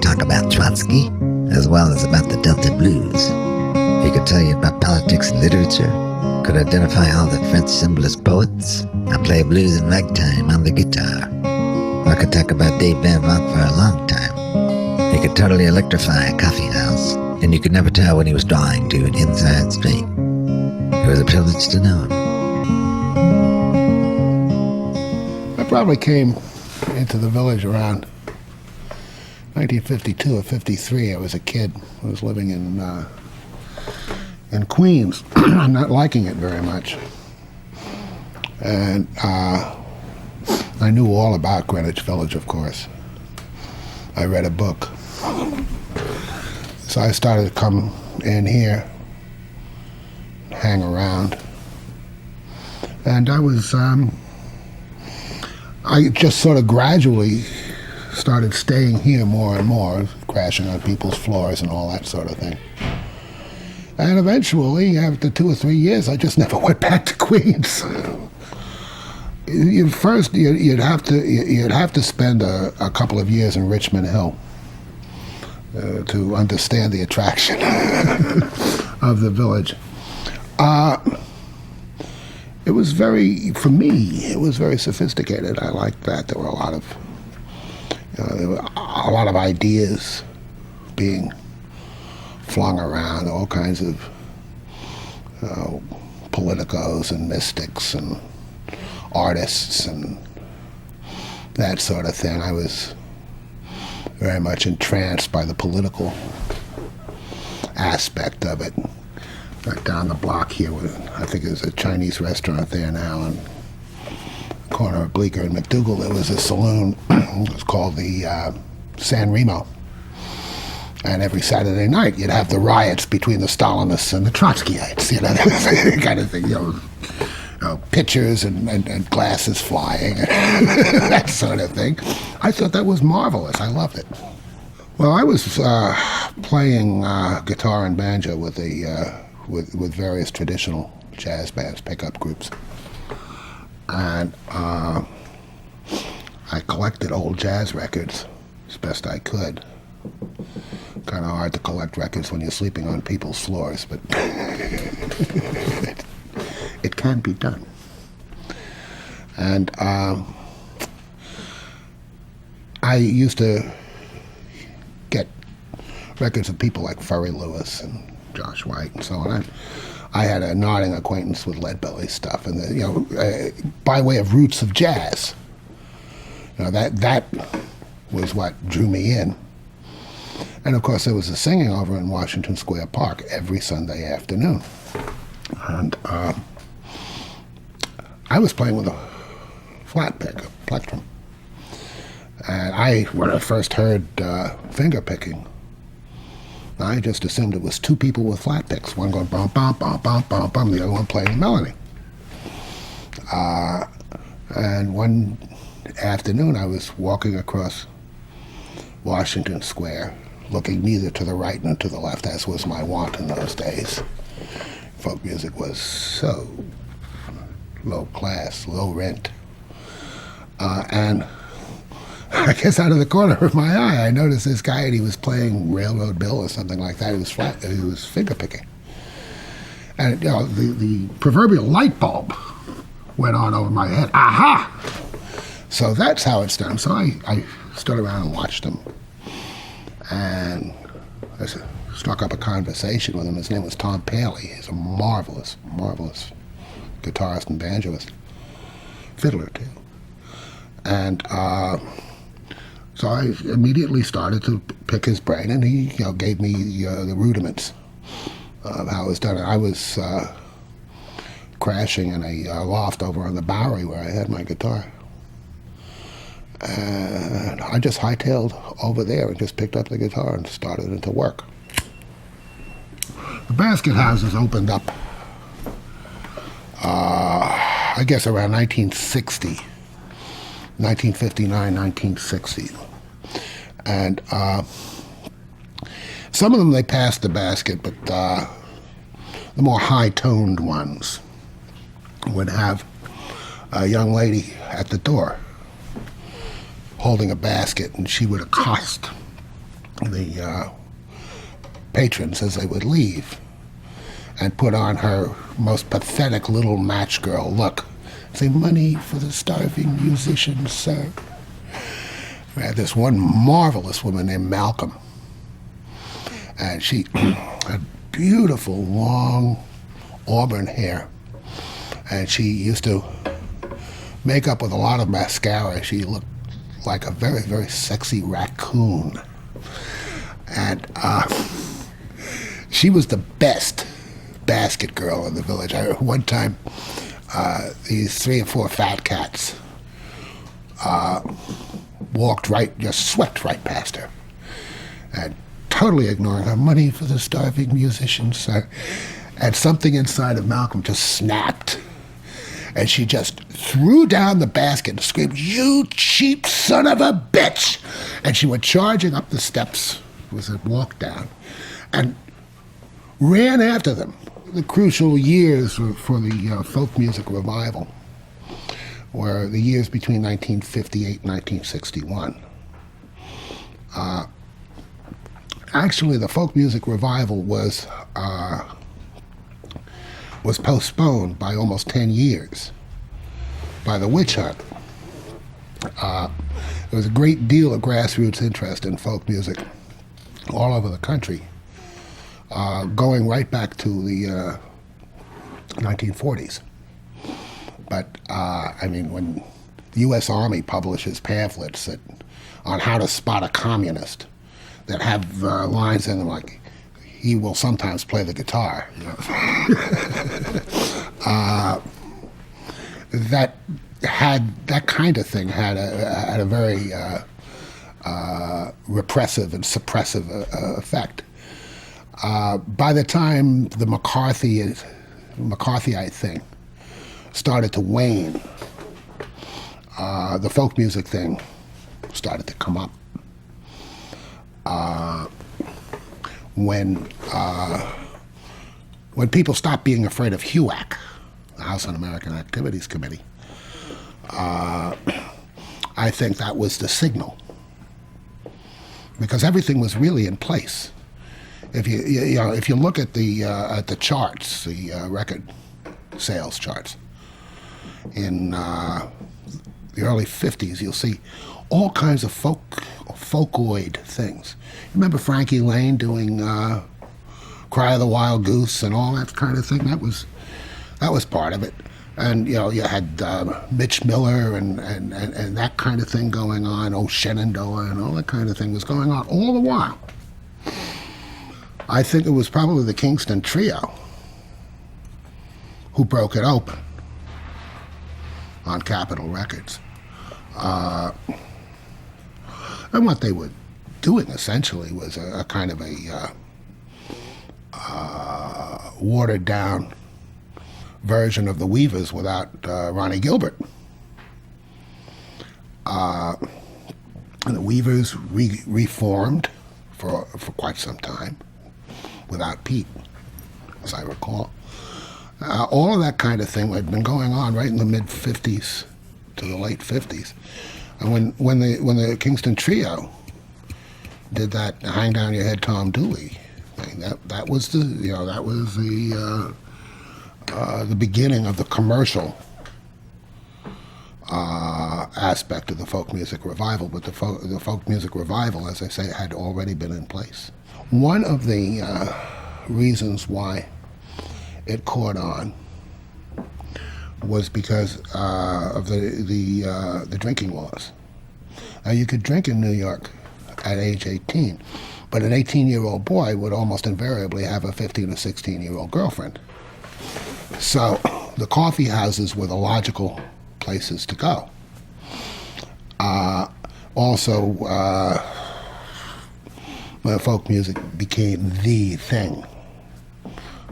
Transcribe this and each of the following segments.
talk about Trotsky, as well as about the Delta Blues. He could tell you about politics and literature, could identify all the French symbolist poets, and play blues and ragtime on the guitar. Or could talk about Dave Van Vonk for a long time. He could totally electrify a coffee house, and you could never tell when he was drawing to an inside street. It was a privilege to know him. I probably came into the village around 1952 or 53. I was a kid. I was living in Queens. I'm not liking it very much. And I knew all about Greenwich Village, of course. I read a book. So I started to come in here, hang around. And I just sort of gradually started staying here more and more, crashing on people's floors and all that sort of thing. And eventually, after 2 or 3 years, I just never went back to Queens. First, you'd have to spend a couple of years in Richmond Hill to understand the attraction of the village. It was for me, it was very sophisticated. I liked that. There were a lot of ideas being flung around, all kinds of politicos and mystics and artists and that sort of thing. I was very much entranced by the political aspect of it. Right down the block here, I think there's a Chinese restaurant there now, on the corner of Bleecker and McDougal. There was a saloon. It was called the San Remo. And every Saturday night, you'd have the riots between the Stalinists and the Trotskyites, that kind of thing, pitchers and glasses flying, and that sort of thing. I thought that was marvelous. I loved it. Well, I was playing guitar and banjo with with various traditional jazz bands, pickup groups. And I collected old jazz records as best I could. Kind of hard to collect records when you're sleeping on people's floors, but it can be done. And I used to get records of people like Furry Lewis and Josh White and so on. I had a nodding acquaintance with Leadbelly stuff, and by way of roots of jazz, that was what drew me in. And of course, there was a singing over in Washington Square Park every Sunday afternoon, and I was playing with a flat pick, a plectrum, and when I first heard finger picking, I just assumed it was two people with flat picks, one going bum bum bum bum bum bum, the other one playing the melody. And one afternoon, I was walking across Washington Square, looking neither to the right nor to the left, as was my wont in those days. Folk music was so low class, low rent. And I guess out of the corner of my eye, I noticed this guy, and he was playing Railroad Bill or something like that. He was finger picking. And the proverbial light bulb went on over my head. Aha! So that's how it's done. So I stood around and watched him. And I struck up a conversation with him. His name was Tom Paley. He's a marvelous, marvelous guitarist and banjoist. Fiddler, too. And so I immediately started to pick his brain, and he gave me the rudiments of how it was done. I was crashing in a loft over on the Bowery where I had my guitar. And I just hightailed over there and just picked up the guitar and started into work. The basket houses opened up, I guess, around 1960, 1959, 1960. And some of them, they passed the basket, but the more high-toned ones would have a young lady at the door holding a basket, and she would accost the patrons as they would leave, and put on her most pathetic little match girl look. Say, money for the starving musicians, sir. We had this one marvelous woman named Malcolm, and she had beautiful, long, auburn hair, and she used to make up with a lot of mascara. She looked like a very, very sexy raccoon. And she was the best basket girl in the village. One time, these 3 or 4 fat cats walked right, just swept right past her, and totally ignoring her. Money for the starving musicians. And something inside of Malcolm just snapped, and she just threw down the basket and screamed, "You cheap son of a bitch!" And she went charging up the steps as it walked down, and ran after them. The crucial years for the folk music revival were the years between 1958 and 1961. Actually, the folk music revival was postponed by almost 10 years by the witch hunt. There was a great deal of grassroots interest in folk music all over the country, going right back to the 1940s. But, I mean, when the U.S. Army publishes pamphlets on how to spot a communist that have lines in them like, "He will sometimes play the guitar," you know. That kind of thing had a very repressive and suppressive effect. By the time the McCarthyite thing started to wane, the folk music thing started to come up. When people stopped being afraid of HUAC, the House Un-American Activities Committee, I think that was the signal, because everything was really in place. If you look at the charts, the record sales charts in the early 50s, you'll see all kinds of folkoid things. Remember Frankie Lane doing "Cry of the Wild Goose" and all that kind of thing? That was part of it. And you had Mitch Miller and that kind of thing going on. Oh, Shenandoah and all that kind of thing was going on all the while. I think it was probably the Kingston Trio who broke it open on Capitol Records. And what they were doing essentially was a kind of a watered down version of the Weavers without Ronnie Gilbert. And the Weavers reformed for quite some time without Pete, as I recall. All of that kind of thing had been going on right in the mid-50s to the late 50s. And when the Kingston Trio did that "Hang Down Your Head, Tom Dooley" thing, that was the beginning of the commercial aspect of the folk music revival. But the folk music revival, as I say, had already been in place. One of the reasons why it caught on was because of the drinking laws. Now, you could drink in New York at age 18, but an 18-year-old boy would almost invariably have a 15 or 16-year-old girlfriend. So the coffee houses were the logical places to go. Also, when folk music became the thing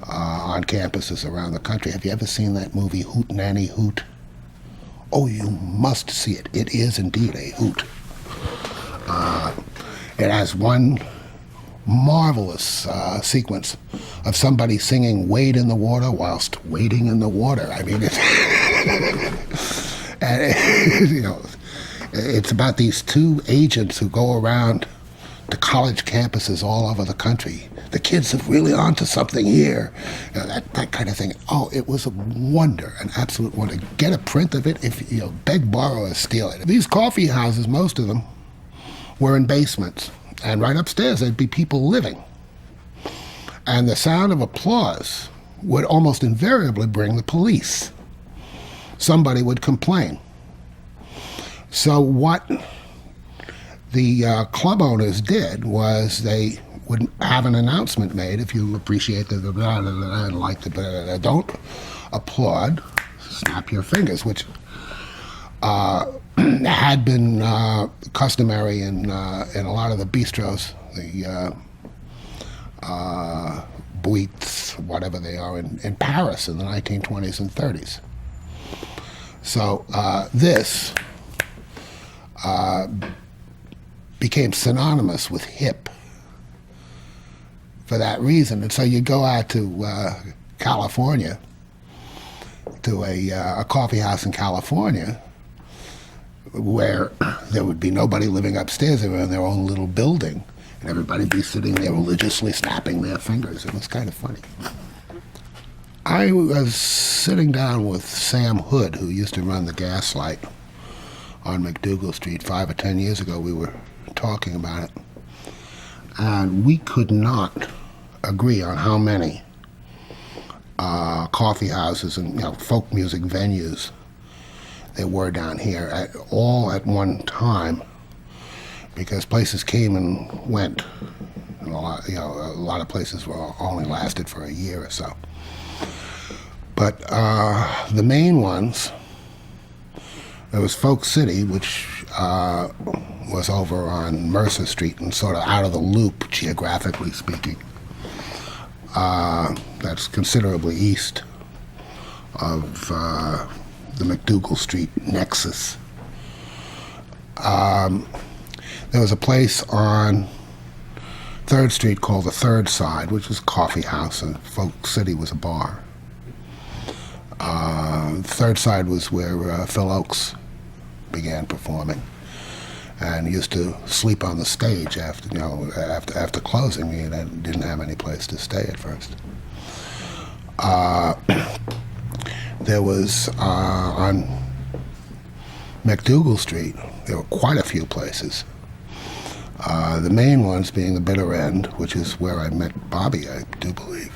on campuses around the country. Have you ever seen that movie Hoot Nanny Hoot? Oh, you must see it. It is indeed a hoot. It has one marvelous sequence of somebody singing "Wade in the Water" whilst wading in the water. I mean, it's about these two agents who go around to college campuses all over the country. The kids are really onto something here. That kind of thing. Oh, it was a wonder, an absolute wonder. Get a print of it, if beg, borrow, or steal it. These coffee houses, most of them, were in basements. And right upstairs, there'd be people living. And the sound of applause would almost invariably bring the police. Somebody would complain. So what the club owners did was they would have an announcement made: if you appreciate the blah, blah, blah, and like the blah, blah, blah, don't applaud, snap your fingers, which had been customary in a lot of the bistros, the boîtes, whatever they are, in Paris in the 1920s and 30s. So this became synonymous with hip for that reason. And so you go out to California, to a coffee house in California, where there would be nobody living upstairs. They were in their own little building, and everybody would be sitting there religiously snapping their fingers. It was kind of funny. I was sitting down with Sam Hood, who used to run the Gaslight on MacDougal Street 5 or 10 years ago. We were talking about it, and we could not agree on how many coffee houses and folk music venues there were down here, all at one time, because places came and went. And a lot of places were only lasted for a year or so. But the main ones, there was Folk City, which was over on Mercer Street and sort of out of the loop, geographically speaking. That's considerably east of the MacDougal Street nexus. There was a place on 3rd Street called the Third Side, which was a coffee house, and Folk City was a bar. Third Side was where Phil Ochs began performing, and he used to sleep on the stage after closing. He didn't have any place to stay at first. There was on MacDougal Street, there were quite a few places. The main ones being the Bitter End, which is where I met Bobby, I do believe.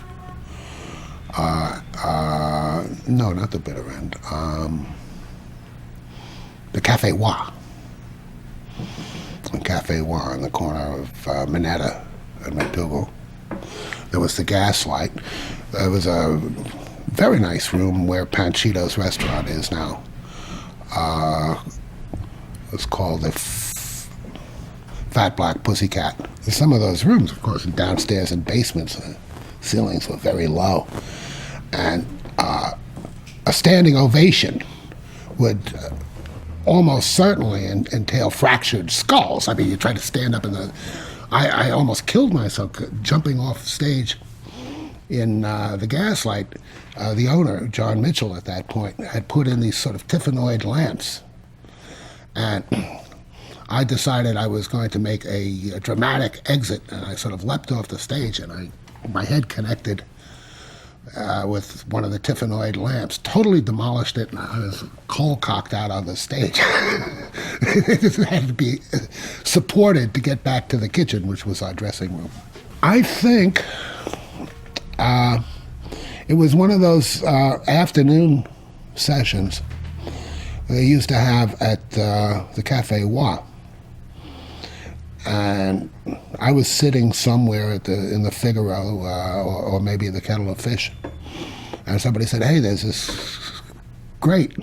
No, not the Bitter End. The Cafe Wha. The Cafe Wha on the corner of Minetta and MacDougal. There was the Gaslight. There was a very nice room where Panchito's restaurant is now. It's called the Fat Black Pussycat. And some of those rooms, of course, downstairs and basements, the ceilings were very low. And a standing ovation would almost certainly entail fractured skulls. I mean, you try to stand up in the... I almost killed myself jumping off stage in the Gaslight. The owner, John Mitchell, at that point, had put in these sort of typhanoid lamps. And I decided I was going to make a dramatic exit, and I sort of leapt off the stage, and my head connected with one of the typhanoid lamps, totally demolished it, and I was cold-cocked out on the stage. It had to be supported to get back to the kitchen, which was our dressing room. I think it was one of those afternoon sessions they used to have at the Cafe Wha. And I was sitting somewhere in the Figaro or maybe the Kettle of Fish, and somebody said, "Hey, there's this great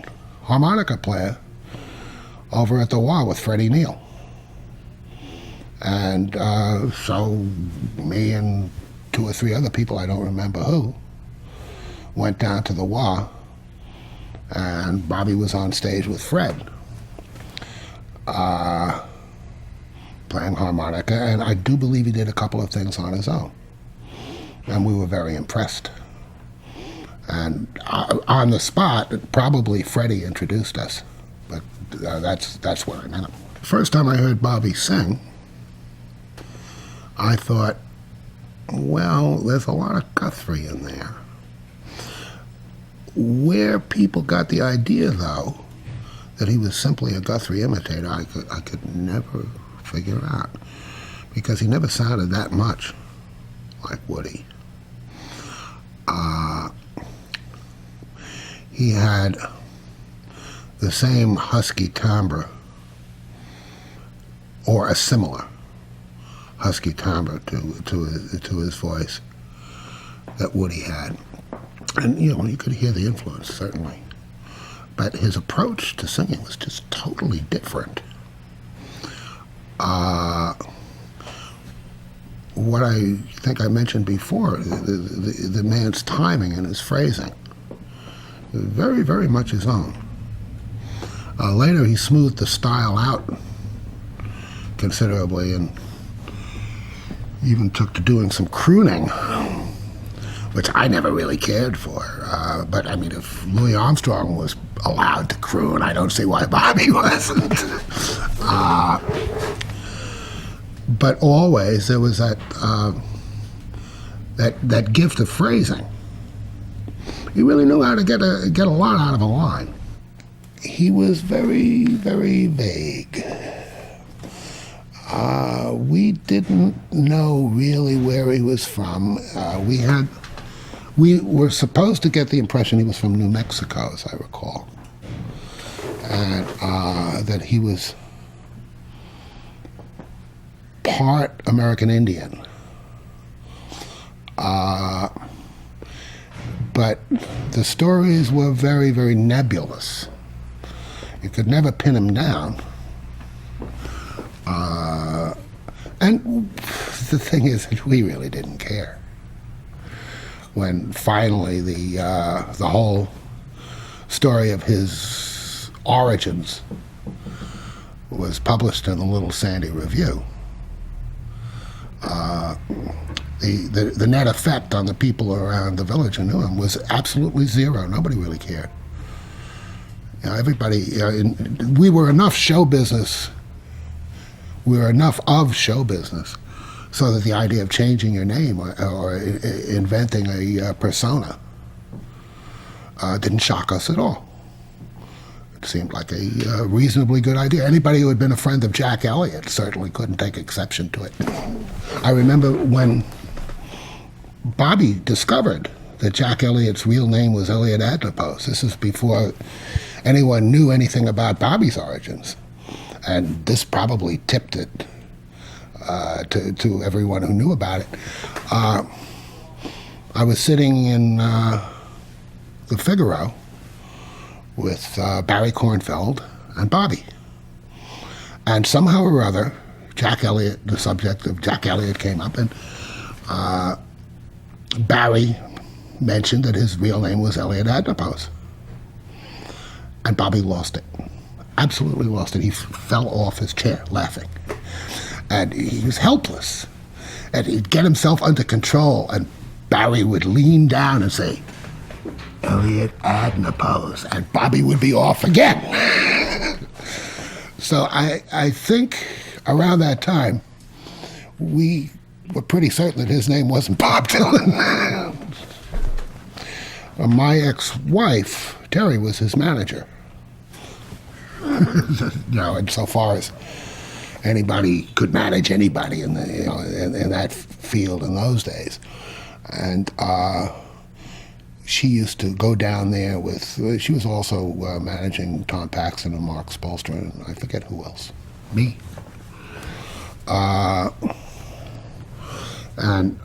harmonica player over at the Wha with Freddie Neal." And so me and 2 or 3 other people, I don't remember who, went down to the Wha, and Bobby was on stage with Fred. Playing harmonica, and I do believe he did a couple of things on his own, and we were very impressed. And on the spot, probably Freddie introduced us, but that's where I met him. First time I heard Bobby sing, I thought, well, there's a lot of Guthrie in there. Where people got the idea, though, that he was simply a Guthrie imitator, I could never figure out, because he never sounded that much like Woody. He had the same husky timbre, or a similar husky timbre to his voice that Woody had. And, you could hear the influence, certainly. But his approach to singing was just totally different. What I think I mentioned before, the man's timing and his phrasing, very, very much his own. Later, he smoothed the style out considerably and even took to doing some crooning, which I never really cared for. But, I mean, if Louis Armstrong was allowed to croon, I don't see why Bobby wasn't. But always there was that gift of phrasing. He really knew how to get a lot out of a line. He was very, very vague. We didn't know really where he was from. We were supposed to get the impression he was from New Mexico, as I recall, and that he was part American Indian. But the stories were very, very nebulous. You could never pin him down. And the thing is that we really didn't care. When finally the whole story of his origins was published in the Little Sandy Review, the net effect on the people around the village who knew him was absolutely zero. Nobody really cared. Everybody, we were enough show business. We were enough of show business so that the idea of changing your name or inventing a persona didn't shock us at all. It seemed like a reasonably good idea. Anybody who had been a friend of Jack Elliott certainly couldn't take exception to it. I remember when Bobby discovered that Jack Elliott's real name was Elliott Adipose. This is before anyone knew anything about Bobby's origins. And this probably tipped it to everyone who knew about it. I was sitting in the Figaro with Barry Kornfeld and Bobby. And somehow or other, Jack Elliott, the subject of Jack Elliott came up, and Barry mentioned that his real name was Elliott Adipose. And Bobby lost it. Absolutely lost it. He fell off his chair laughing. And he was helpless. And he'd get himself under control, and Barry would lean down and say, Elliott Adipose, and Bobby would be off again. So I think around that time, we were pretty certain that his name wasn't Bob Dylan. My ex-wife, Terry, was his manager. Insofar as anybody could manage anybody in that field in those days, and she used to go down there with. She was also managing Tom Paxton and Mark Spolstra, and I forget who else. Me. And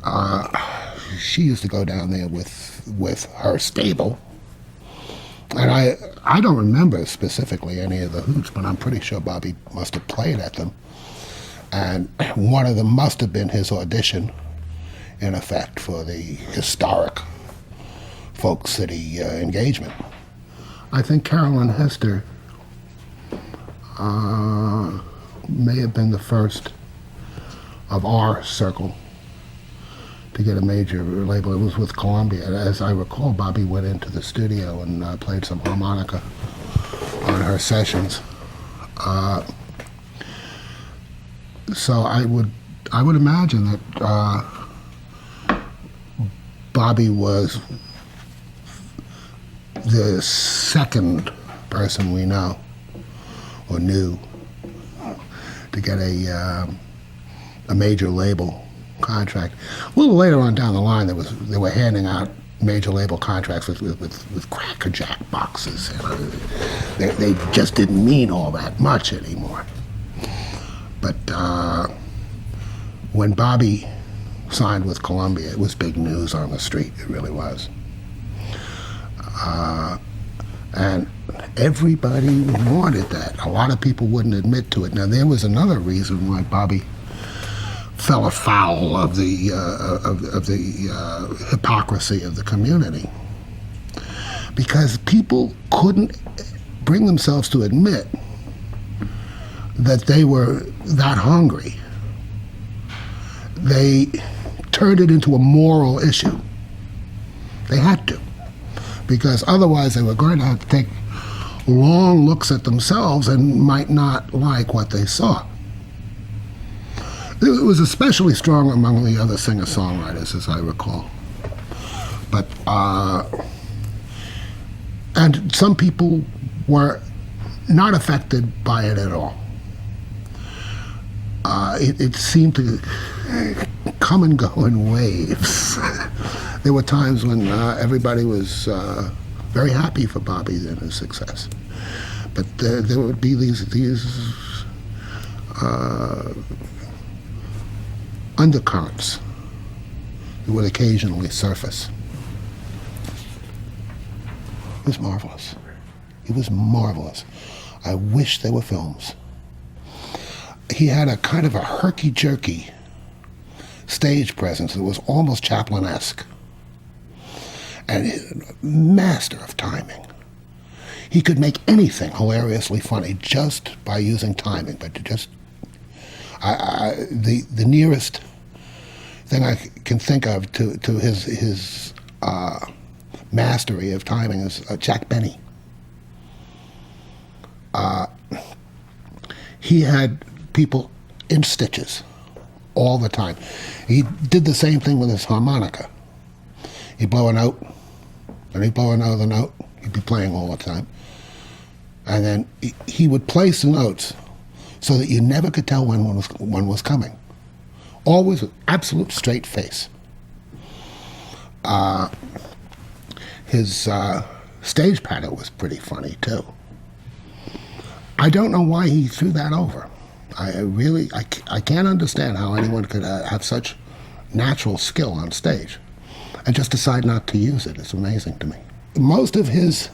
she used to go down there with her stable. And I don't remember specifically any of the hoots, but I'm pretty sure Bobby must have played at them. And one of them must have been his audition, in effect, for the historic Folk City engagement. I think Carolyn Hester may have been the first of our circle to get a major label. It was with Columbia. As I recall, Bobby went into the studio and played some harmonica on her sessions. So I I would imagine that Bobby was the second person we know or knew to get a major label contract. A little later on down the line, they were handing out major label contracts with Cracker Jack boxes. They just didn't mean all that much anymore. But when Bobby signed with Columbia, it was big news on the street. It really was. And everybody wanted that. A lot of people wouldn't admit to it. Now, there was another reason why Bobby fell afoul of the hypocrisy of the community, because people couldn't bring themselves to admit that they were that hungry. They turned it into a moral issue. They had to, because otherwise they were going to have to take long looks at themselves and might not like what they saw. It was especially strong among the other singer-songwriters, as I recall. But, and some people were not affected by it at all. It seemed to come and go in waves. There were times when everybody was very happy for Bobby and his success. But there would be these undercurrents that would occasionally surface. It was marvelous. It was marvelous. I wish there were films. He had a kind of a herky-jerky stage presence that was almost Chaplin-esque. And master of timing. He could make anything hilariously funny just by using timing, but just the nearest thing I can think of to his mastery of timing is Jack Benny. He had people in stitches all the time. He did the same thing with his harmonica. He'd blow a note, and he'd blow another note. He'd be playing all the time. And then he would place the notes so that you never could tell when one was coming. Always with absolute straight face. His stage patter was pretty funny, too. I don't know why he threw that over. I can't understand how anyone could have such natural skill on stage and just decide not to use it. It's amazing to me. Most of his,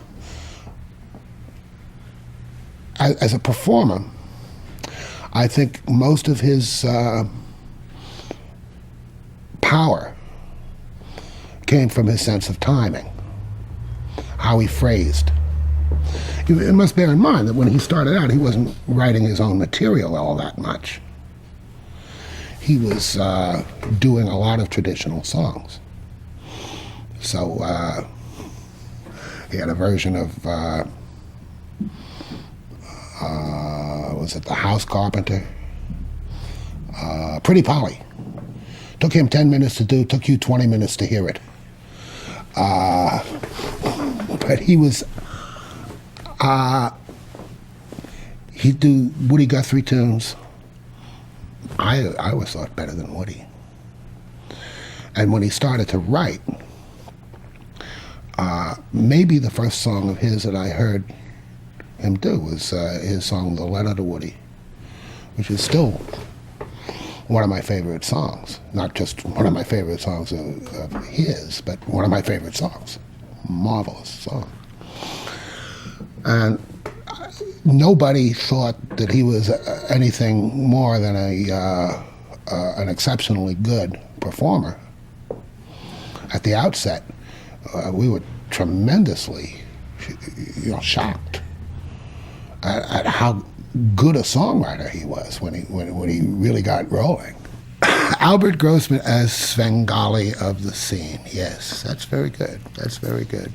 as a performer, I think most of his power came from his sense of timing, how he phrased. You must bear in mind that when he started out, he wasn't writing his own material all that much. He was doing a lot of traditional songs. So he had a version of, was it The House Carpenter? Pretty Polly. Took him 10 minutes to do, took you 20 minutes to hear it. But he was, he'd do Woody Guthrie tunes. I always thought better than Woody. And when he started to write, maybe the first song of his that I heard him do was his song, The Letter to Woody, which is still one of my favorite songs. Not just one of my favorite songs of his, but one of my favorite songs. Marvelous song. And nobody thought that he was anything more than an exceptionally good performer. At the outset, we were tremendously, shocked at how good a songwriter he was when he really got rolling. Albert Grossman as Svengali of the Scene. Yes, that's very good. That's very good.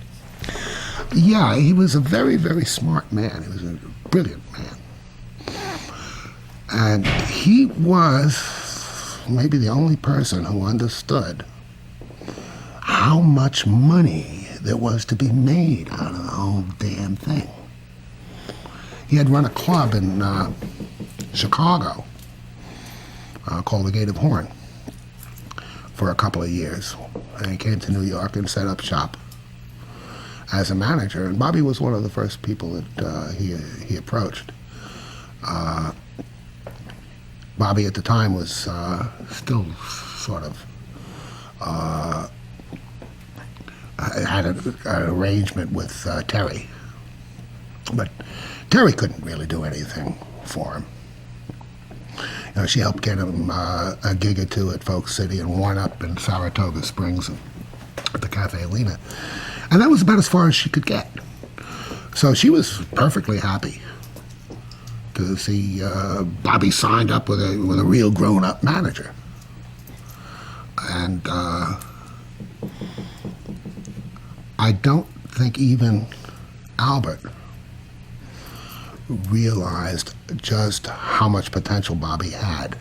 Yeah, he was a very, very smart man. He was a brilliant man. And he was maybe the only person who understood how much money there was to be made out of the whole damn thing. He had run a club in Chicago called the Gate of Horn for a couple of years. And he came to New York and set up shop as a manager. And Bobby was one of the first people that he approached. Bobby at the time was still sort of had an arrangement with Terry. But Terry couldn't really do anything for him. You know, she helped get him a gig or two at Folk City and one up in Saratoga Springs at the Cafe Lena. And that was about as far as she could get. So she was perfectly happy to see Bobby signed up with a real grown-up manager. And I don't think even Albert realized just how much potential Bobby had.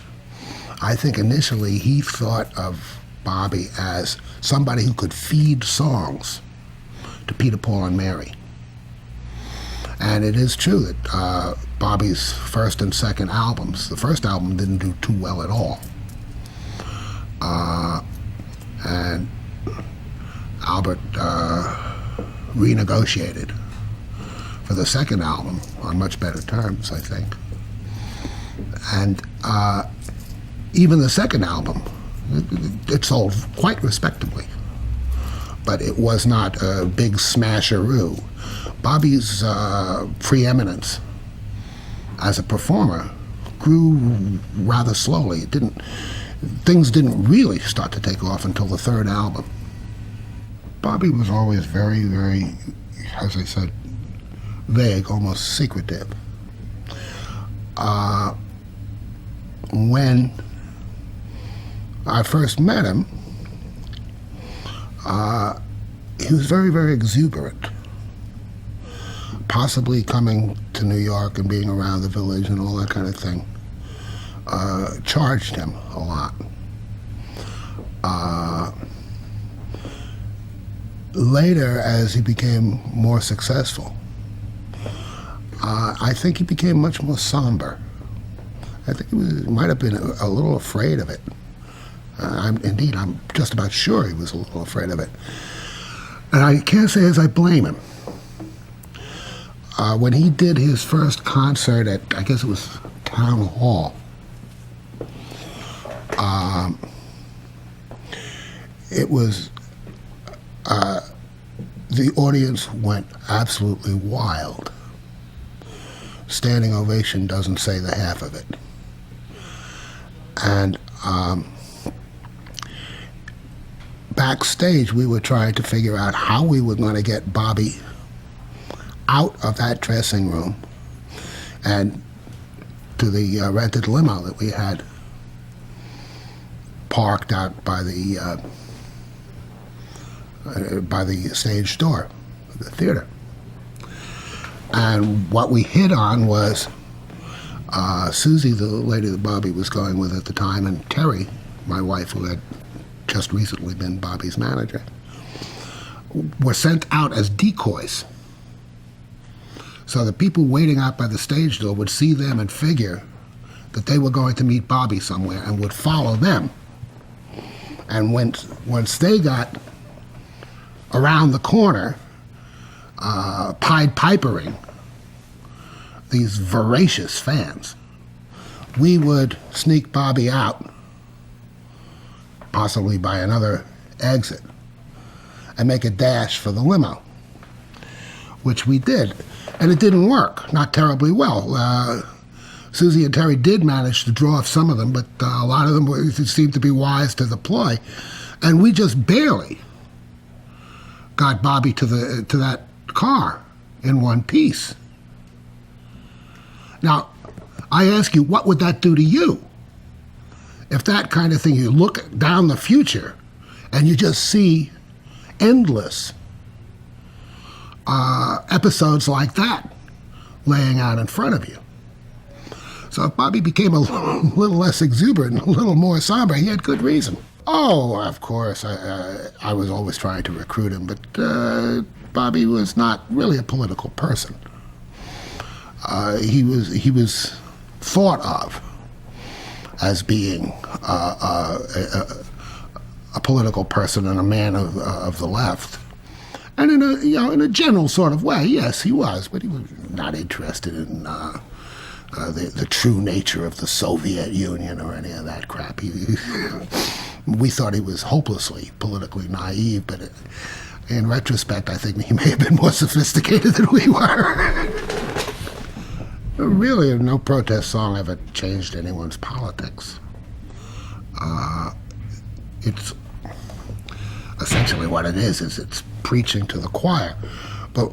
I think initially he thought of Bobby as somebody who could feed songs to Peter, Paul, and Mary. And it is true that Bobby's first and second albums, the first album didn't do too well at all. And Albert renegotiated for the second album on much better terms, I think. And even the second album, it sold quite respectably. But it was not a big smasheroo. Bobby's preeminence as a performer grew rather slowly. Things didn't really start to take off until the third album. Bobby was always very, very, as I said, vague, almost secretive. When I first met him, he was very, very exuberant. Possibly coming to New York and being around the village and all that kind of thing charged him a lot. Later, as he became more successful, I think he became much more somber. I think he might have been a little afraid of it. I'm just about sure he was a little afraid of it. And I can't say as I blame him. When he did his first concert at, I guess it was Town Hall, it was, the audience went absolutely wild. Standing ovation doesn't say the half of it. And backstage, we were trying to figure out how we were going to get Bobby out of that dressing room and to the rented limo that we had parked out by the stage door of the theater. And what we hit on was Susie, the lady that Bobby was going with at the time, and Terry, my wife, who had just recently been Bobby's manager, were sent out as decoys. So the people waiting out by the stage door would see them and figure that they were going to meet Bobby somewhere and would follow them. And once they got around the corner, Pied Pipering, these voracious fans, we would sneak Bobby out, possibly by another exit, and make a dash for the limo, which we did. And it didn't work, not terribly well. Susie and Terry did manage to draw off some of them, but a lot of them seemed to be wise to the ploy. And we just barely got Bobby to that car in one piece. Now, I ask you, what would that do to you? If that kind of thing, you look down the future and you just see endless episodes like that laying out in front of you. So if Bobby became a little less exuberant, a little more somber, he had good reason. Oh, of course, I was always trying to recruit him, but Bobby was not really a political person. He was thought of as being a political person and a man of the left. And in a general sort of way, yes, he was, but he was not interested in the true nature of the Soviet Union or any of that crap. We thought he was hopelessly politically naive, but in retrospect, I think he may have been more sophisticated than we were. Really, no protest song ever changed anyone's politics. It's essentially what it is it's preaching to the choir. But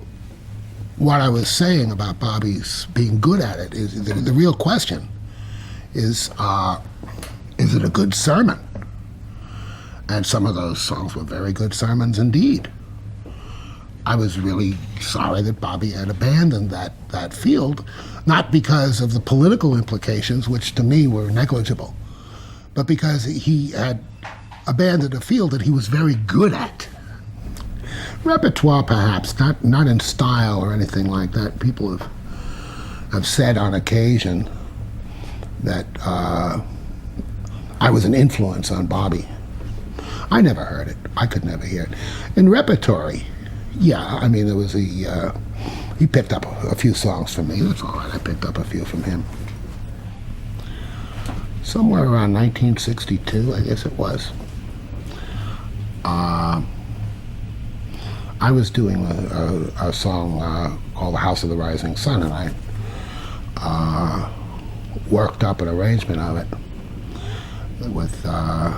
what I was saying about Bobby's being good at it is the real question is it a good sermon? And some of those songs were very good sermons indeed. I was really sorry that Bobby had abandoned that field, not because of the political implications, which to me were negligible, but because he had abandoned a field that he was very good at. Repertoire, perhaps, not in style or anything like that. People have said on occasion that I was an influence on Bobby. I never heard it. I could never hear it. In repertory, yeah, I mean, there was he picked up a few songs from me. That's all right. I picked up a few from him. Somewhere around 1962, I guess it was. I was doing a song called "The House of the Rising Sun," and I worked up an arrangement of it with a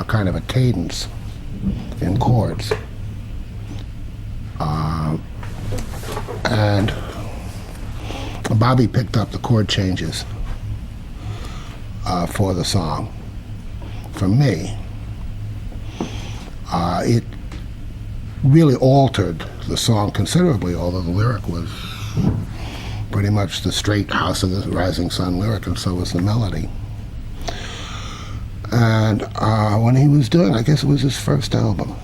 kind of a cadence in chords. And Bobby picked up the chord changes for the song from me. It really altered the song considerably, although the lyric was pretty much the straight House of the Rising Sun lyric, and so was the melody. And when he was doing, I guess it was his first album,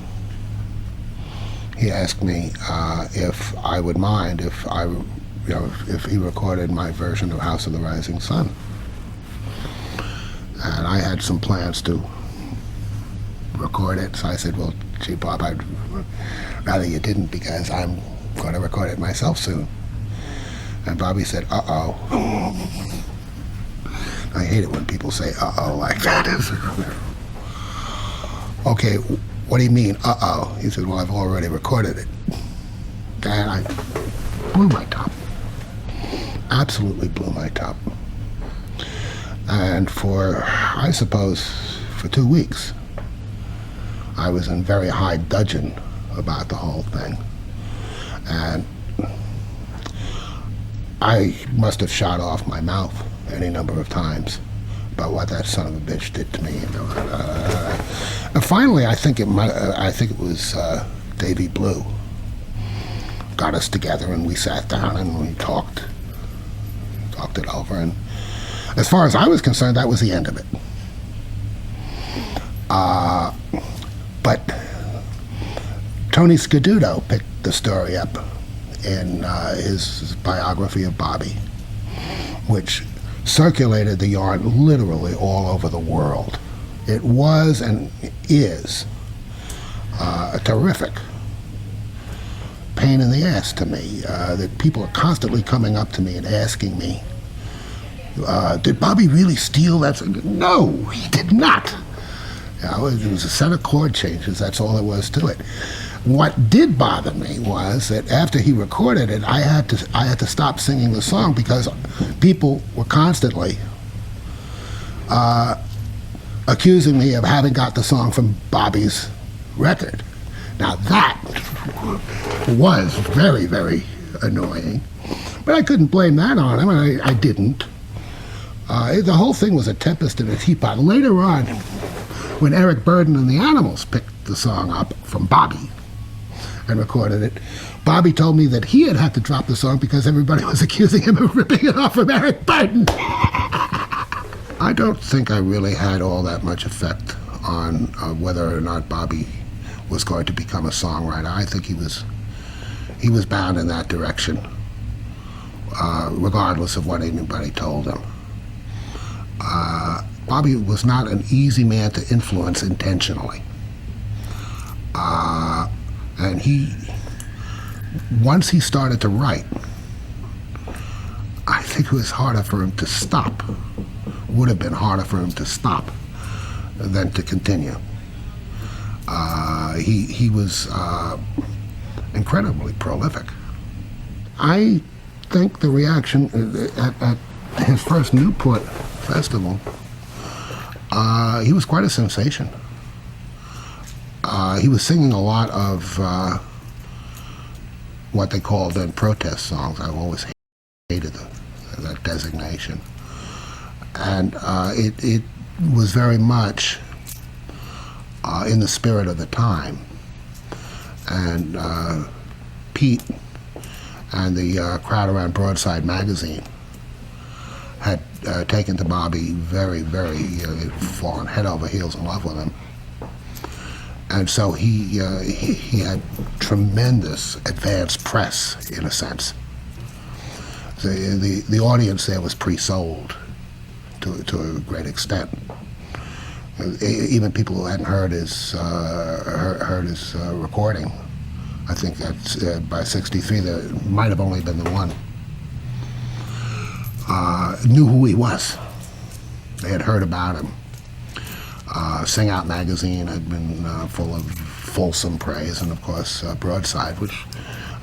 he asked me if I would mind if he recorded my version of House of the Rising Sun. And I had some plans to record it, so I said, well, gee, Bob, I'd rather you didn't, because I'm going to record it myself soon. And Bobby said, uh-oh. I hate it when people say uh-oh like that. Okay, what do you mean, uh-oh? He said, well, I've already recorded it. And I blew my top. Absolutely blew my top. And for, I suppose, for 2 weeks, I was in very high dudgeon about the whole thing. And I must have shot off my mouth any number of times about what that son of a bitch did to me. And finally, I think it was Davy Blue got us together, and we sat down and we talked it over. And as far as I was concerned, that was the end of it. But Tony Scaduto picked the story up in his biography of Bobby, which circulated the yarn literally all over the world. It was and is a terrific pain in the ass to me that people are constantly coming up to me and asking me, did Bobby really steal that? No, he did not. It was a set of chord changes, that's all there was to it. What did bother me was that after he recorded it, I had to stop singing the song because people were constantly accusing me of having got the song from Bobby's record. Now that was very, very annoying, but I couldn't blame that on him, and I didn't. The whole thing was a tempest in a teapot. Later on, when Eric Burdon and the Animals picked the song up from Bobby and recorded it. Bobby told me that he had to drop the song because everybody was accusing him of ripping it off of Eric Burdon. I don't think I really had all that much effect on whether or not Bobby was going to become a songwriter. I think he was bound in that direction, regardless of what anybody told him. Bobby was not an easy man to influence intentionally. And once he started to write, I think it was harder for him to stop. Would have been harder for him to stop than to continue. He was incredibly prolific. I think the reaction at his first Newport festival, he was quite a sensation. He was singing a lot of what they called then protest songs. I've always hated that designation. And it was very much in the spirit of the time. And Pete and the crowd around Broadside Magazine had taken to Bobby very, very, fallen head over heels in love with him. And so he had tremendous advance press, in a sense. The audience there was pre-sold to a great extent. Even people who hadn't heard his recording, I think that's by '63 there might have only been the one, knew who he was. They had heard about him. Sing Out magazine had been full of fulsome praise, and of course Broadside, which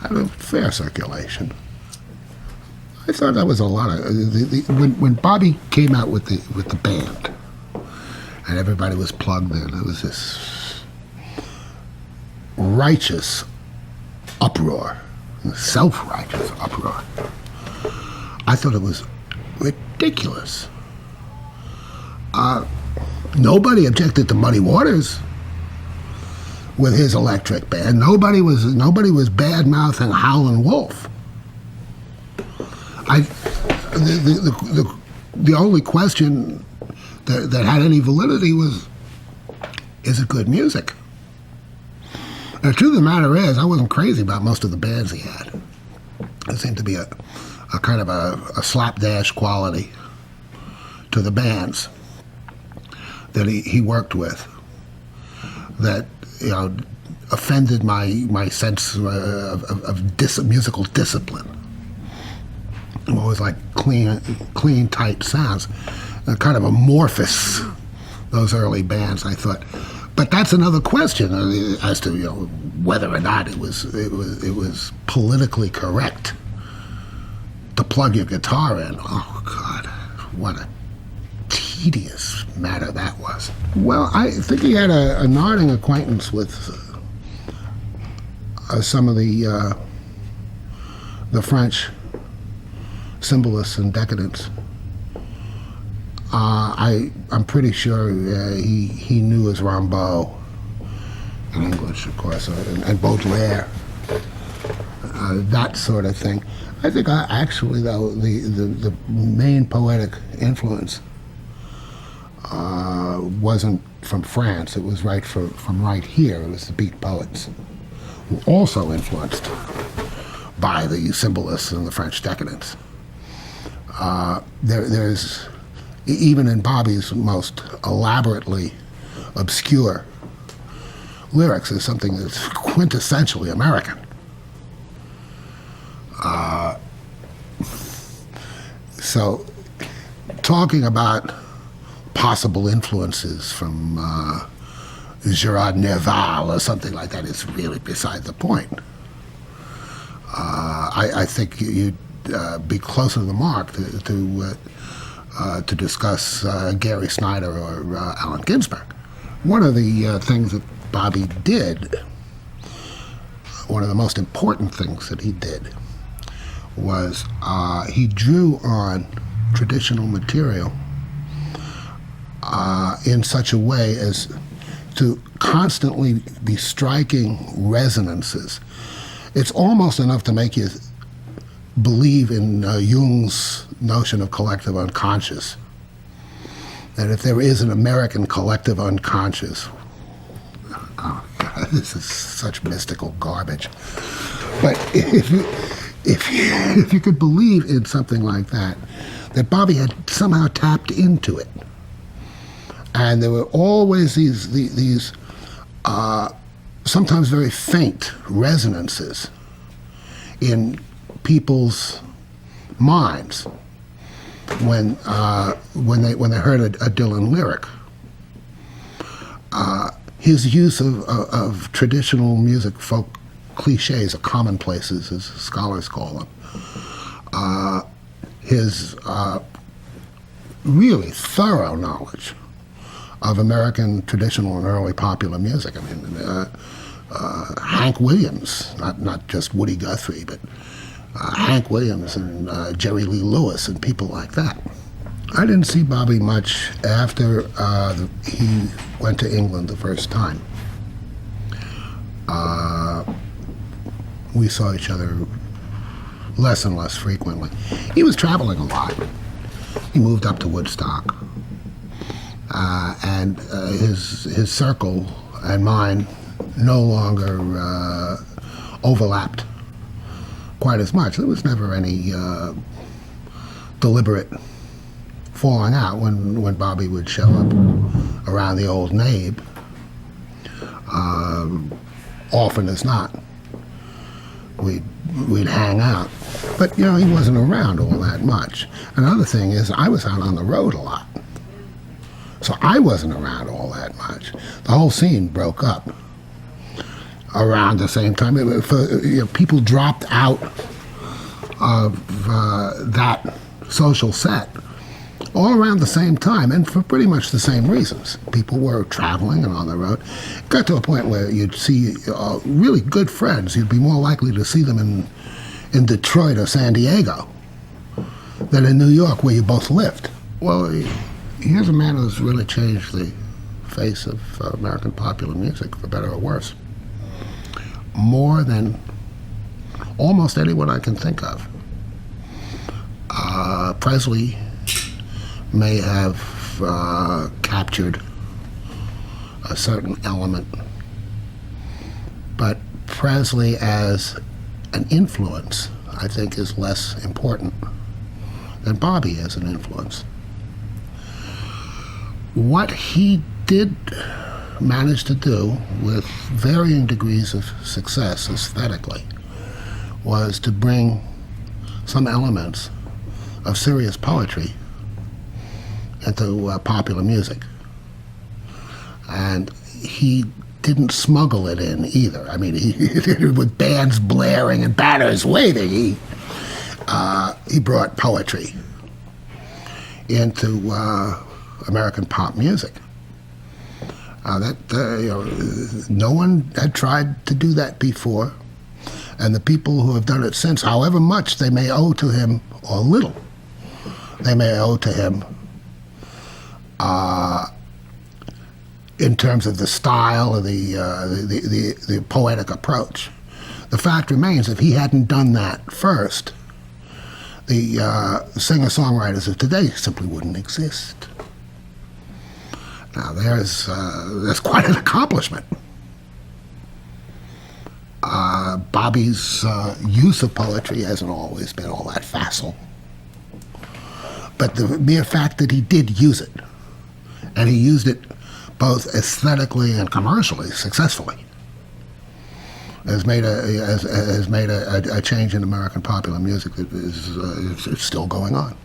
had a fair circulation. I thought that was a lot of when Bobby came out with the band, and everybody was plugged in. It was this righteous uproar, self-righteous uproar. I thought it was ridiculous. Nobody objected to Muddy Waters with his electric band. Nobody was bad-mouthing Howlin' Wolf. The only question that had any validity was, is it good music? And the truth of the matter is, I wasn't crazy about most of the bands he had. There seemed to be a kind of a slapdash quality to the bands that he worked with that offended my sense of musical discipline. I'm always like clean, tight sounds, kind of amorphous. Those early bands, I thought, but that's another question as to whether or not it was politically correct to plug your guitar in. Oh God, what a tedious matter that was. Well, I think he had a nodding acquaintance with some of the French symbolists and decadents. I'm pretty sure he knew his Rimbaud in English, of course, and Baudelaire, that sort of thing. I think actually, though, the main poetic influence wasn't from France. It was from right here. It was the Beat Poets, who also influenced by the symbolists and the French decadents. There's, even in Bobby's most elaborately obscure lyrics, is something that's quintessentially American. So, talking about possible influences from Gerard Nerval or something like that is really beside the point. I think you'd be closer to the mark to discuss Gary Snyder or Allen Ginsberg. One of the things that Bobby did, one of the most important things that he did, was he drew on traditional material in such a way as to constantly be striking resonances. It's almost enough to make you believe in Jung's notion of collective unconscious. And if there is an American collective unconscious, oh God, this is such mystical garbage. But if you could believe in something like that Bobby had somehow tapped into it, and there were always these sometimes very faint resonances in people's minds when they heard a Dylan lyric. His use of traditional music, folk cliches, or commonplaces, as scholars call them, his really thorough knowledge of American traditional and early popular music. I mean, Hank Williams, not just Woody Guthrie, but Hank Williams and Jerry Lee Lewis and people like that. I didn't see Bobby much after he went to England the first time. We saw each other less and less frequently. He was traveling a lot. He moved up to Woodstock. And his circle and mine no longer overlapped quite as much. There was never any deliberate falling out when Bobby would show up around the old Nabe. Often as not, we'd hang out. But, he wasn't around all that much. Another thing is I was out on the road a lot. So I wasn't around all that much. The whole scene broke up around the same time. People dropped out of that social set all around the same time, and for pretty much the same reasons. People were traveling and on the road. It got to a point where you'd see really good friends. You'd be more likely to see them in Detroit or San Diego than in New York, where you both lived. Well, here's a man who's really changed the face of American popular music, for better or worse, more than almost anyone I can think of. Presley may have captured a certain element, but Presley as an influence, I think, is less important than Bobby as an influence. What he did manage to do with varying degrees of success aesthetically was to bring some elements of serious poetry into popular music. And he didn't smuggle it in either. I mean, with bands blaring and banners waving, he brought poetry into American pop music. No one had tried to do that before, and the people who have done it since, however much they may owe to him, or little they may owe to him, in terms of the style or the poetic approach. The fact remains, if he hadn't done that first, the singer-songwriters of today simply wouldn't exist. Now, there's quite an accomplishment. Bobby's use of poetry hasn't always been all that facile. But the mere fact that he did use it, and he used it both aesthetically and commercially successfully, has made a change in American popular music that is still going on.